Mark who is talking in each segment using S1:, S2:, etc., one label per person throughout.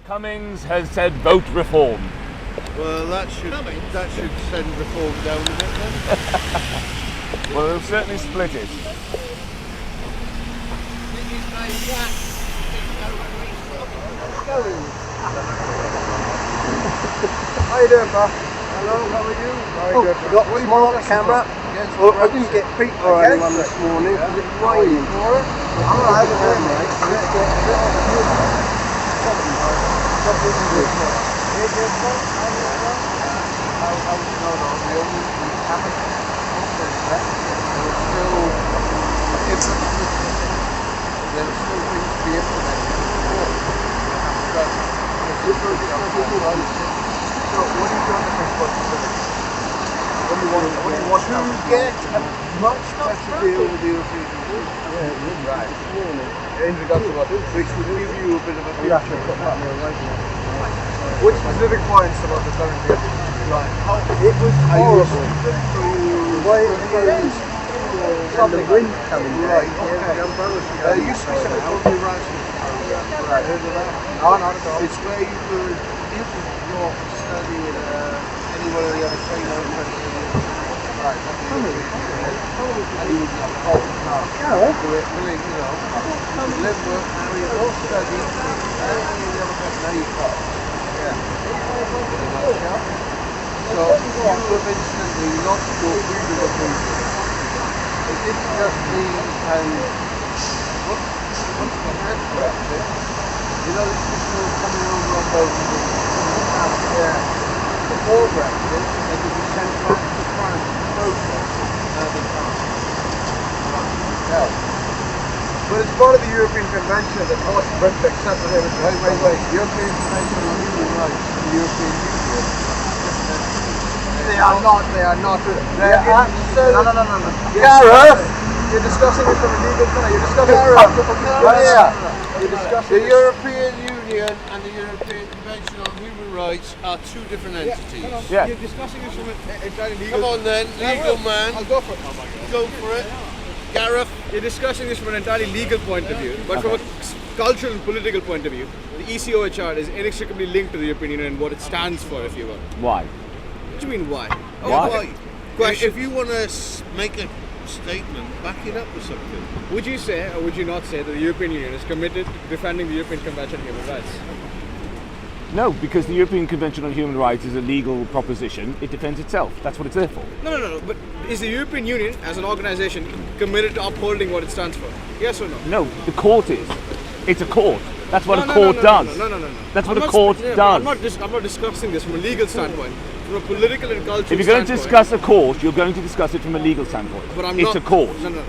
S1: Cummings has said vote reform.
S2: Well, that should send reform down a bit then.
S1: Well, it'll certainly split it.
S3: How you doing, Bob? Hello, how are you? Very good. You got one more on the camera? Yes. Well, I didn't get beat or anyone this morning because it rained. Alright. Alright, very nice. So what are you doing for specifics? What do you want to get a much better deal with the European Union? Yeah, right. In regards to what? Which would give you a bit of a future. Which specific points about the current deal? Right. It was horrible. Why something wind coming down. Right, okay. You specifically told me right. Right. No, not at all. It's where you could study in any one of the other trade countries. Right. And you would have a whole car. Really, you know, live, work, marry, all study, and any of the other countries. Now you've got. Yeah. So you have instantly not your freedom of movement. It didn't just mean, and once the head Brexit, you know, these people coming over on both of them. Before Brexit, they could be sent back to France to protest. Now they can't. But it's part of the European Convention that forced Britain to accept that wait. The European Convention on Human Rights and the European Union. They are not. They are absolutely. No. Gareth! You're discussing it from a legal point. You're discussing
S2: The European Union and the European Convention on Human Rights are two different entities.
S1: Yeah.
S3: You're discussing this from an entirely legal.
S2: Come on then, legal man.
S3: I'll go for it.
S2: Go for it. Gareth.
S3: You're discussing this from an entirely legal point of view, but from a cultural and political point of view, the ECOHR is inextricably linked to the European Union and what it stands for, if you will.
S1: Why?
S3: What do you mean, why?
S1: Why?
S2: If you want to make a statement, back it up with something.
S3: Would you say, or would you not say, that the European Union is committed to defending the European Convention on Human Rights?
S1: No, because the European Convention on Human Rights is a legal proposition. It defends itself. That's what it's there for.
S3: No. But is the European Union, as an organisation, committed to upholding what it stands for? Yes or no?
S1: No, the court is. It's a court. That's what a court does.
S3: No.
S1: That's what a court does.
S3: I'm not discussing this from a legal standpoint. From a political and cultural standpoint.
S1: If you're going to discuss a court, you're going to discuss it from a legal standpoint.
S3: But
S1: it's a court.
S3: No.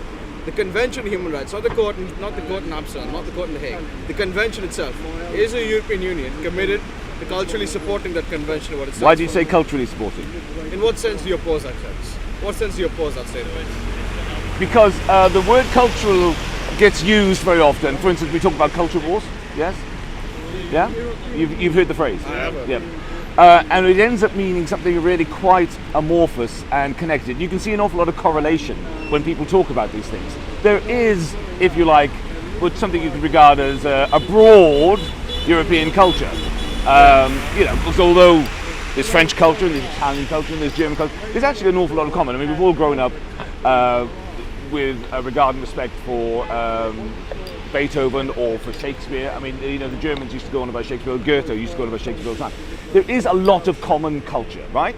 S3: The Convention on Human Rights, not the court in Amsterdam, not the court in The Hague. The Convention itself is a European Union committed to culturally supporting that convention and what it stands for.
S1: Why do you say culturally supporting?
S3: In what sense do you oppose that sense? What sense do you oppose that statement?
S1: Because the word cultural gets used very often. For instance, we talk about culture wars. Yes? Yeah? You've heard the phrase?
S3: I have.
S1: Yeah. And it ends up meaning something really quite amorphous and connected. You can see an awful lot of correlation when people talk about these things. There is, if you like, something you could regard as a broad European culture. Because although there's French culture, there's Italian culture, and there's German culture, there's actually an awful lot of common. I mean, we've all grown up with regard and respect for Beethoven or for Shakespeare. I mean, the Germans used to go on about Shakespeare, Goethe used to go on about Shakespeare all the time. There is a lot of common culture, right?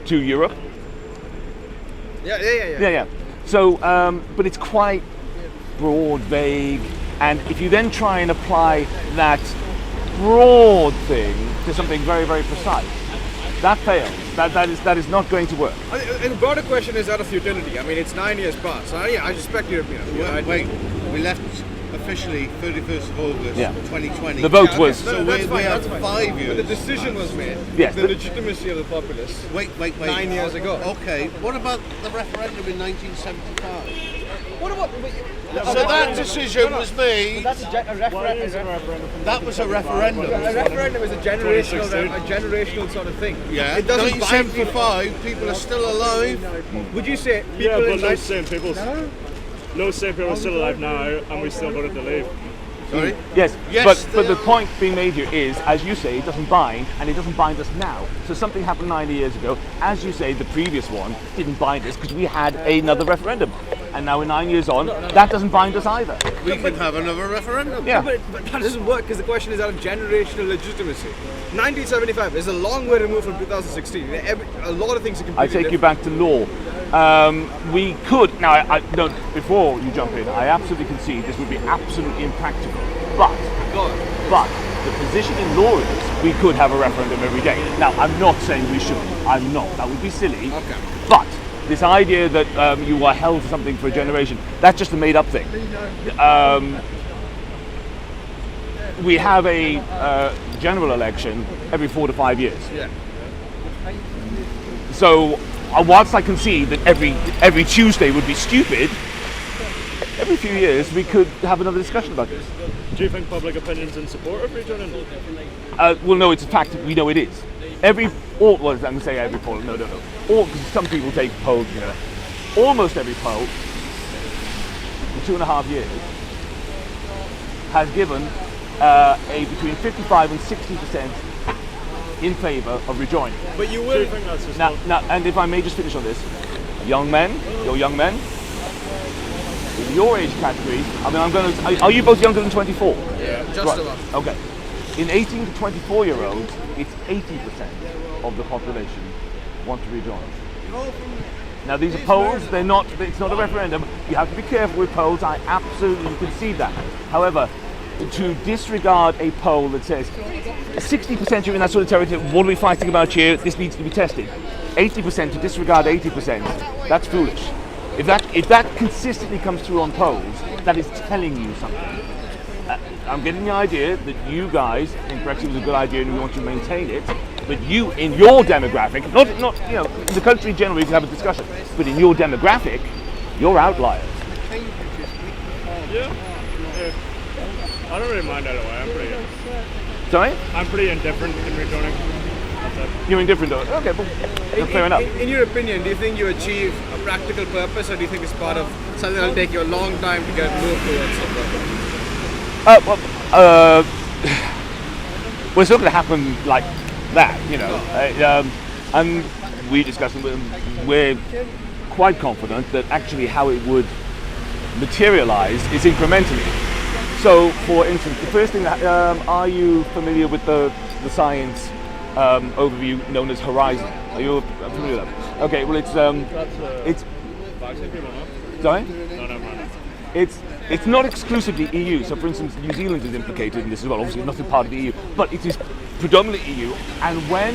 S1: To Europe.
S3: Yeah.
S1: So, but it's quite broad, vague, and if you then try and apply that broad thing to something very, very precise, that fails. That is not going to work.
S3: And the broader question is out of futility. I mean, it's 9 years past. I suspect Wait,
S2: we left officially 31st of August 2020.
S1: The vote was...
S2: So we have 5 years.
S3: But the decision was made.
S1: Yes.
S3: The legitimacy of the populace.
S2: Wait.
S3: 9 years ago.
S2: Okay. What about the referendum in 1975?
S3: What about...
S2: So that decision was made.
S3: That's a referendum.
S2: That was a referendum.
S3: A referendum is a generational sort of thing.
S2: Yeah.
S3: It doesn't
S2: 1975, people are still alive.
S3: Would you say people
S4: but
S3: in
S4: those same people are still alive now, and we still voted to leave.
S2: Sorry?
S1: Yes,
S2: Yes,
S1: but
S2: they
S1: the
S2: are.
S1: point being made here is, as you say, it doesn't bind, and it doesn't bind us now. So something happened 90 years ago. As you say, the previous one didn't bind us because we had another referendum. And now we're 9 years on, that doesn't bind us either.
S2: We can have another referendum.
S1: Yeah.
S4: But that doesn't work because the question is out of generational legitimacy. 1975 is a long way removed from 2016. A lot of things are
S1: I
S4: completely
S1: take you
S4: different.
S1: back to law. We could, now, no, before you jump in, I absolutely concede this would be absolutely impractical. But the position in law is we could have a referendum every day. Now, I'm not saying we shouldn't. I'm not. That would be silly.
S4: Okay.
S1: But this idea that you are held to something for a generation, that's just a made-up thing. We have a general election every 4 to 5 years.
S4: Yeah.
S1: So, whilst I concede that every Tuesday would be stupid, every few years we could have another discussion about this.
S5: Do you think public opinion's in support of rejoining?
S1: Well, no, it's a fact that we know it is. I'm going to say every poll. No. Because some people take polls. You know, almost every poll in 2.5 years has given a between 55 and 60% in favour of rejoining.
S4: But you
S5: Do you
S4: will.
S5: think that's just
S1: Now, and if I may just finish on this, young men, in your age category, are you both younger than 24?
S4: Yeah, just
S1: Right,
S4: about.
S1: okay. In 18 to 24 year olds, it's 80% of the population want to rejoin. Now these are polls, it's not a referendum. You have to be careful with polls, I absolutely concede that. However, to disregard a poll that says 60% are in that sort of territory, what are we fighting about here? This needs to be tested. 80% to disregard 80%, that's foolish. If that consistently comes through on polls, that is telling you something. I'm getting the idea that you guys think Brexit was a good idea and we want to maintain it, but you, in your demographic, not in the country generally we can have a discussion, but in your demographic, you're outliers.
S5: Yeah. I don't really mind either way.
S1: Sorry?
S5: I'm pretty indifferent in rejoining. That's it.
S1: You're indifferent. Okay, well, fair enough.
S4: In your opinion, do you think you achieve a practical purpose, or do you think it's part of something that'll take you a long time to get moved towards something?
S1: Well, it's not going to happen like that, you know. And we discussed, we're quite confident that actually how it would materialise is incrementally. So, for instance, the first thing that, are you familiar with the science overview known as Horizon? Are you familiar with that? Okay, well, it's
S5: Vaccine people, no?
S1: sorry?
S5: No, never mind.
S1: It's not exclusively EU. So, for instance, New Zealand is implicated in this as well. Obviously, not a part of the EU, but it is predominantly EU. And when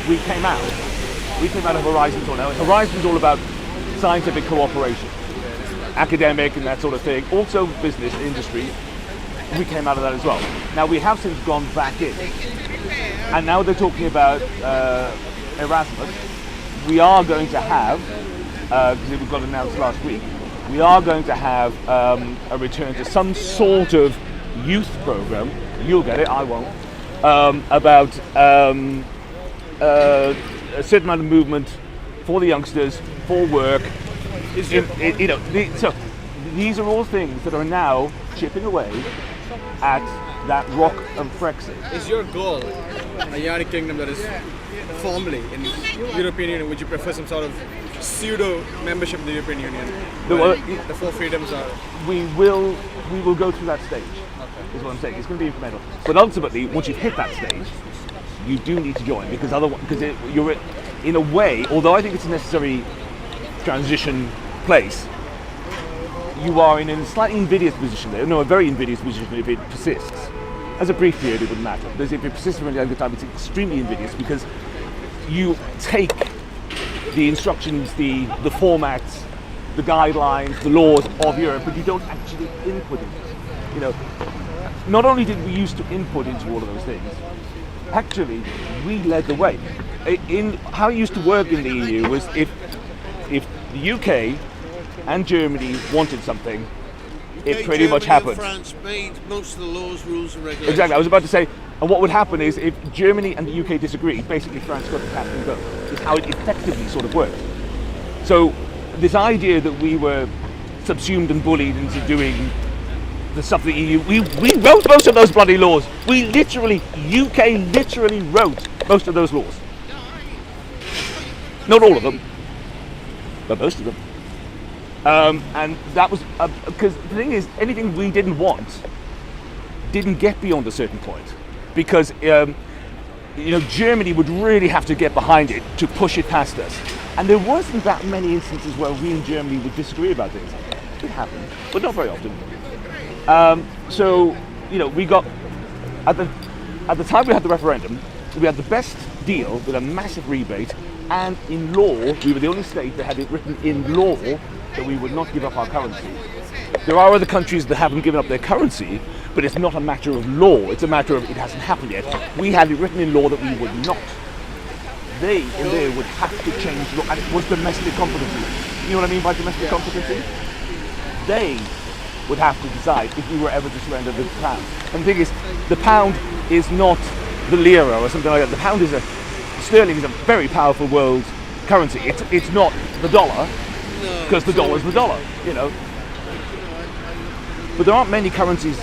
S1: we came out of Horizon. Now, Horizon is all about scientific cooperation, academic and that sort of thing. Also, business industry. We came out of that as well. Now we have since gone back in, and now they're talking about Erasmus. We are going to have, because it got announced last week, we are going to have a return to some sort of youth program. You'll get it, I won't. About a certain amount of movement for the youngsters, for work. So these are all things that are now chipping away at that rock of Brexit.
S4: Is your goal a United Kingdom that is formally in the European Union? Would you prefer some sort of pseudo membership in the European Union?
S1: Well,
S4: The four freedoms are.
S1: We will go through that stage. Is what I'm saying. It's going to be incremental. But ultimately, once you've hit that stage, you do need to join because you're in a way. Although I think it's a necessary transition place, you are in a slightly invidious position there. No, a very invidious position if it persists. As a brief period, it wouldn't matter. But if it persists for any length of time, it's extremely invidious because you take the instructions, the formats, the guidelines, the laws of Europe, but you don't actually input into it. You know, not only did we used to input into all of those things, actually we led the way. In how it used to work in the EU was if the UK and Germany wanted something, it pretty much happened.
S2: France made most of the laws, rules, and regulations.
S1: Exactly. I was about to say, and what would happen is if Germany and the UK disagreed, basically France got the captain vote. Is how it effectively sort of worked. So this idea that we were subsumed and bullied into doing the stuff the EU. We wrote most of those bloody laws. We literally, UK literally wrote most of those laws. Not all of them, but most of them. And that was because the thing is, anything we didn't want didn't get beyond a certain point, because Germany would really have to get behind it to push it past us. And there wasn't that many instances where we in Germany would disagree about things. It happened, but not very often. So we got at the time we had the referendum, we had the best deal with a massive rebate, and in law we were the only state that had it written in law that we would not give up our currency. There are other countries that haven't given up their currency, but it's not a matter of law, it's a matter of it hasn't happened yet. We had it written in law that we would not. They in there would have to change law, and it was domestic competency. You know what I mean by domestic competency? They would have to decide if we were ever to surrender the pound. And the thing is, the pound is not the lira or something like that. The pound is sterling is a very powerful world currency. It's not the dollar, because the dollar is the dollar, But there aren't many currencies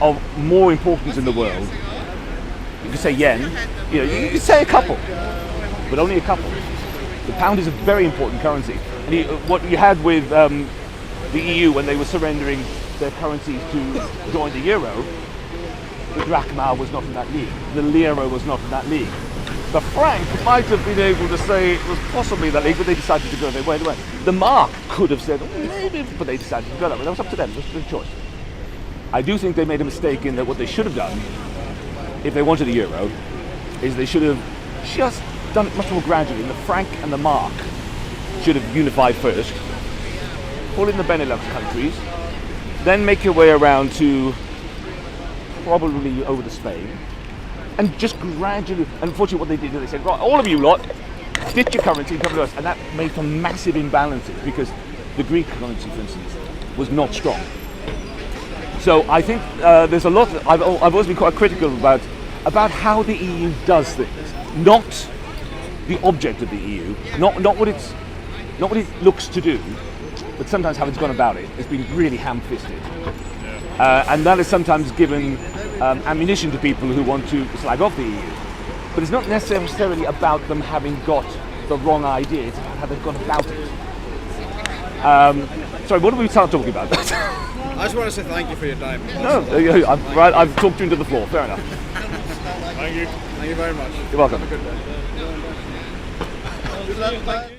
S1: of more importance in the world. You could say yen, you could say a couple, but only a couple. The pound is a very important currency. And what you had with the EU when they were surrendering their currencies to join the euro, the drachma was not in that league, the lira was not in that league. The franc might have been able to say it was possibly that league, but they decided to go their way. The mark could have said, maybe, but they decided to go that way. That was up to them, it was their choice. I do think they made a mistake in that what they should have done, if they wanted a euro, is they should have just done it much more gradually. The franc and the mark should have unified first, pull in the Benelux countries, then make your way around to probably over to Spain, and just gradually, unfortunately what they did is they said, right, all of you lot, ditch your currency and come to us, and that made for massive imbalances, because the Greek currency, for instance, was not strong. So I think there's a lot, I've always been quite critical about how the EU does things, not the object of the EU, not what it looks to do, but sometimes how it's gone about it. It's been really ham-fisted. And that is sometimes given ammunition to people who want to slag off the EU. But it's not necessarily about them having got the wrong idea, it's about how they've gone about it. Sorry, what did we start talking about?
S4: I just want to say thank you for your time.
S1: No, I've talked you into the floor, fair enough.
S5: Thank you.
S4: Thank you very much.
S1: You're welcome.
S4: Have a good day.
S2: Good luck, mate.